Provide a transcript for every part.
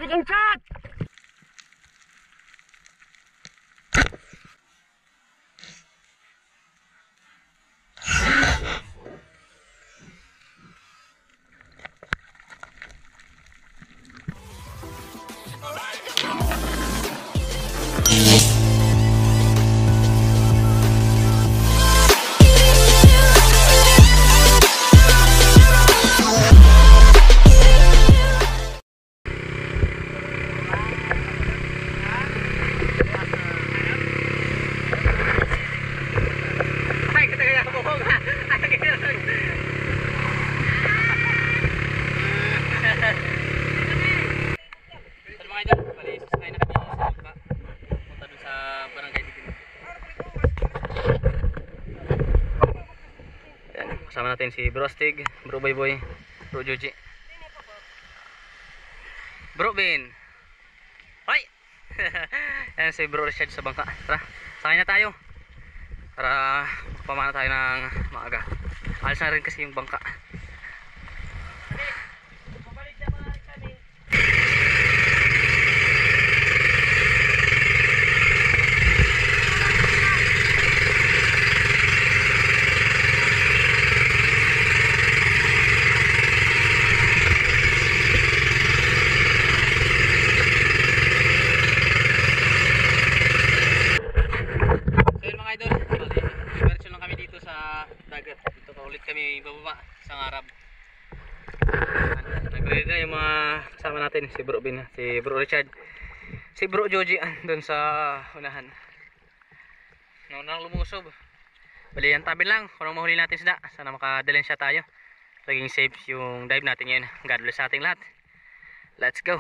Ang chat! Kasama natin si Bro Stig, Bro Boy, Bro Joji, Bro Bin. Hoy! Yan si Bro Richard sa bangka. Tara, sakay na tayo para pamana tayo ng maaga. Alis na rin kasi yung bangka. Kami bababa sa Arab. Nag-ready na yung mga kasama natin, si Bro Bin, si Bro Richard, si Bro Joji doon sa unahan. Nang lumusob. Bali yan tabi lang, kung mahuli natin sila, sana makadalhin siya tayo. Laging safe yung dive natin ngayon. God bless sa ating lahat. Let's go.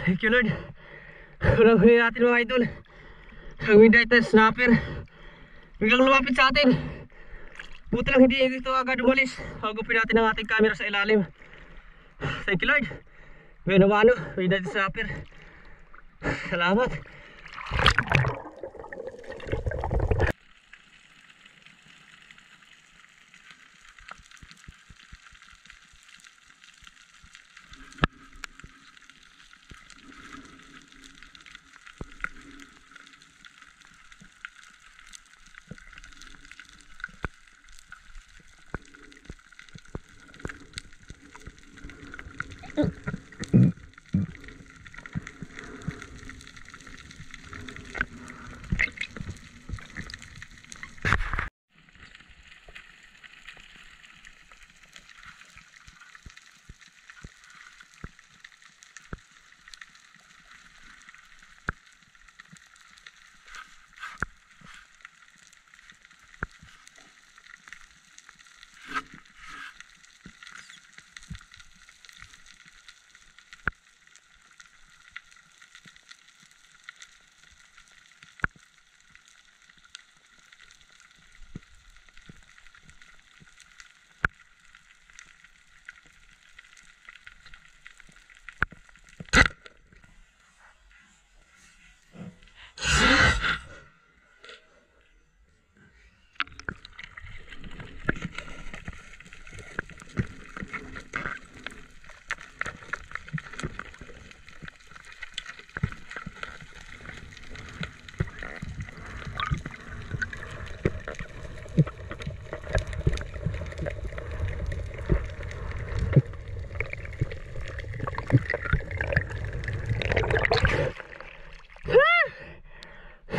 Thank you Lord. Unang huli natin mga idol, ang midnight snapper biglang lumapit sa atin. Buti lang hindi ito agad umalis. Hagupin natin ang ating camera sa ilalim. Thank you Lord. May namano, midnight snapper. Salamat.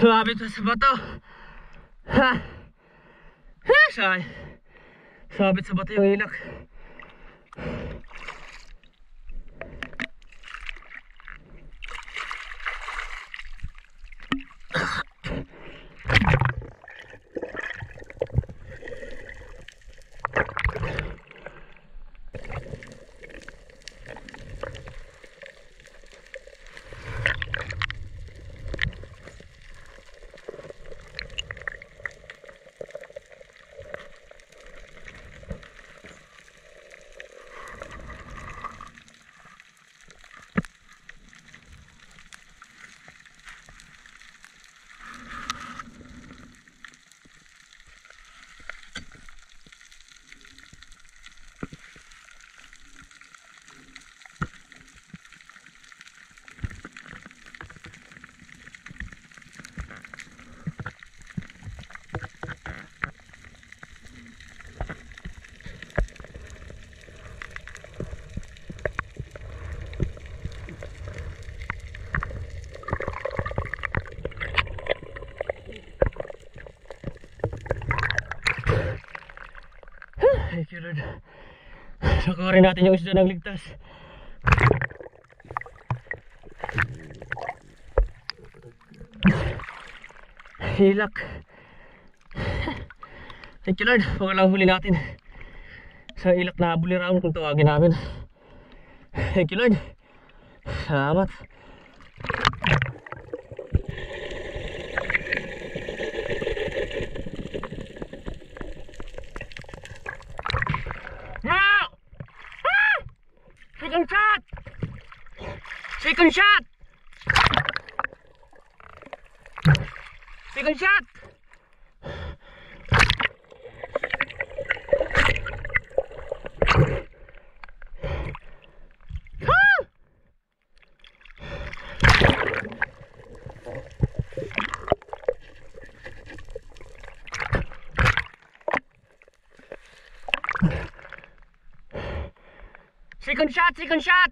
Sumabit sa bato. Ha! Ha! Sumabit sa bato yung ilak. Thank you Lord. Nakuha rin natin yung isda ng ligtas. Hilak. Thank you Lord. Pagkalang huli natin sa ilak na buliraon kung tawagin namin. Thank you Lord. Salamat. Second shot! Second shot! Second shot! Second shot! Second shot!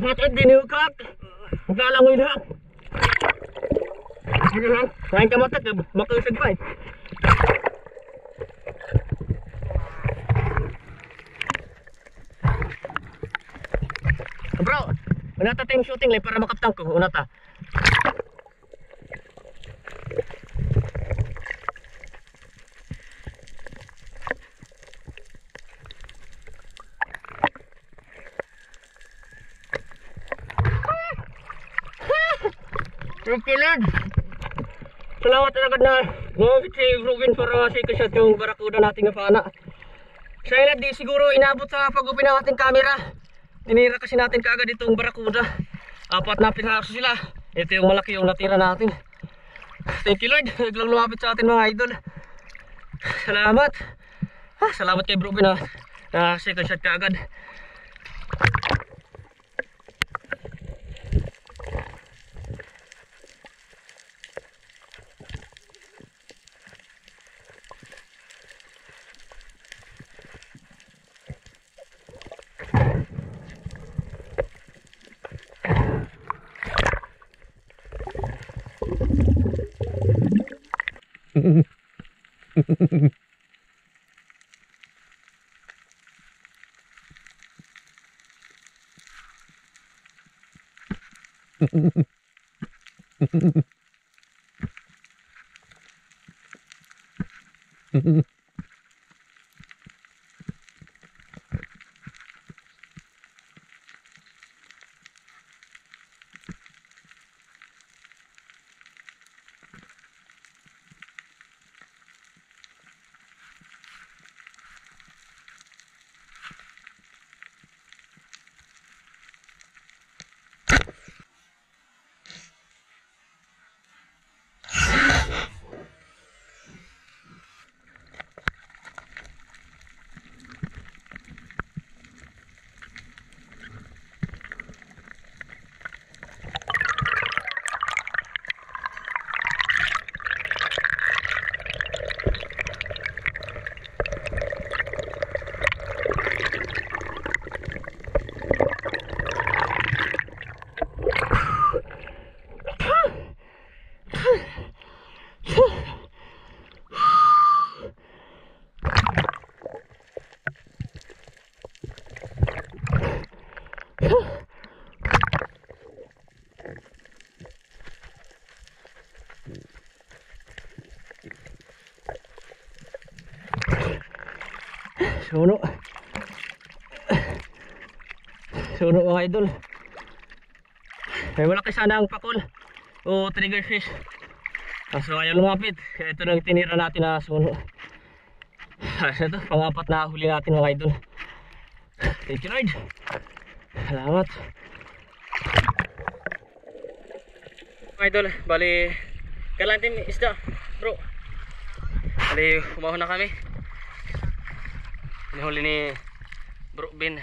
Hatid dinukak. Maglalangoy lang. Sige lang. Kain ka matat. Makusag pa eh. Bro, unata tayong shooting lang para makaptang ko. Unata. Thank you Lord. Salamat talaga na gumamit si Ruben para sikasat yung barakuda nating napana. Siya di siguro inabot sa pag-upin ng ating camera. Tinira kasi natin kaagad itong barakuda. Apat na pinaso sila. Ito yung malaki yung natira natin. Thank you Lord. Naglang lumapit sa atin mga idol. Salamat. Salamat kay Ruben na second shot kaagad. Suno. Suno mga idol. Ay malaki sana ang pakul o trigger fish. Kaso ayaw lumapit. Ito lang tinira natin na suno. Ito, pang-apat na huli natin mga idol. Thank you Lord. Salamat. Mga idol, bali kalantin isda bro. Bali umahon na kami. Huli ni Bro Bin.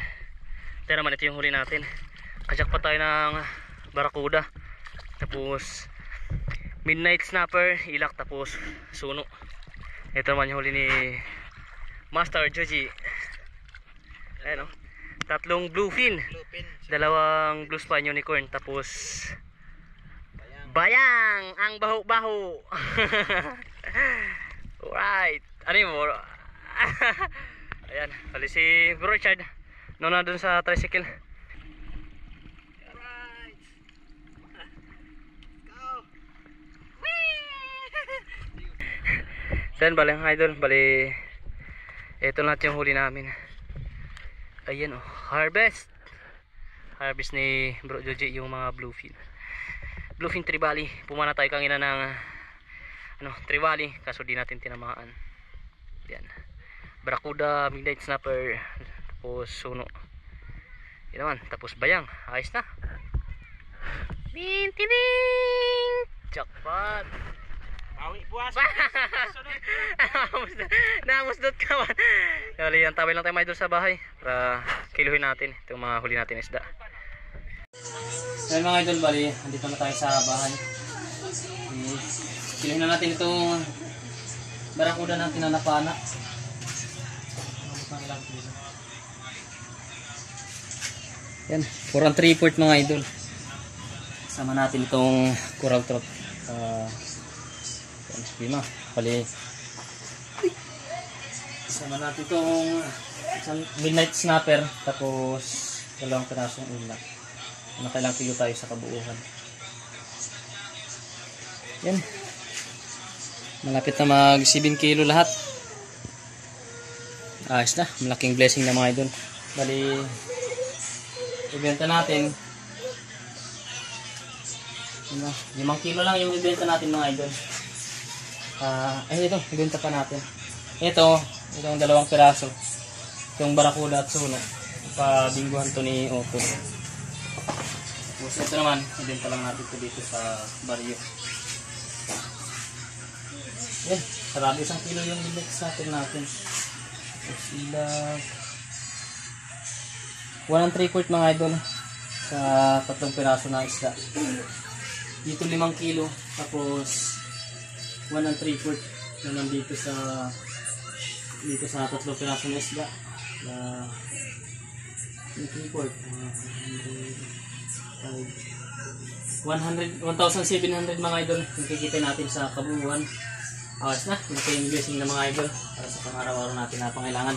Tera man ito yung huli natin. Kajak pa tayo ng barakuda. Tapos midnight snapper, ilak, tapos suno. Ito naman yung huli ni Master Joji. Ayan o. Tatlong bluefin. Dalawang blue spine unicorn. Tapos bayang ang baho-baho. Alright. Ano yung bro? Ayan. Hali si Bro Richard. Nona dun sa tricycle. Alright. Go. Then bali ang idol. Bali ito lahat yung huli namin. Ayan o. Harvest. Harvest ni Bro Joji yung mga bluefin. Bluefin tribali. Pumana tayo kanina ng tribali. Kaso di natin tinamaan. Ayan. Barakuda, midnight snapper, tapos suno. Yan naman, tapos bayang. Ayos na. Bintiring! Jackpot! Bawi buwas! Namusdot ka man. Kali, ang tabay lang tayo mga idol sa bahay para kiluhin natin itong mga huli natin isda. Yan mga idol, bali, andito na tayo sa bahay. Kiluhin na natin itong barakuda ng tinanapana. Yan, kurang 3/4 mga idol. Sama natin itong coral trout. Yan, lima. Pali. Sama natin itong isang midnight snapper. Tapos dalawang pirasong ulat. Nakailang kilo tayo sa kabuuhan. Yan. Malapit na mag 7 kilo lahat. Ayos na, malaking blessing na mga idol. Bali, ibenta natin 5 kilo lang yung ibenta natin mga idol. Ito, ibenta pa natin. Itong dalawang piraso. Itong barakuda at suno. Pabingguhan to ni Otto. Tapos ito naman, ibenta lang natin ito dito sa baryo. Yan, sarado 1 kilo yung ibenta natin. Sila 1 3/4 mga idol sa 3 piraso na isda. Dito 5 kilo, tapos 1 3/4 na nandito sa dito sa 3 piraso na isda. 1 1,700 mga idol yung kikita natin sa kabuuan. Awas na, ito yung blessing ng mga idol para sa pang-araw-araw natin na pangailangan.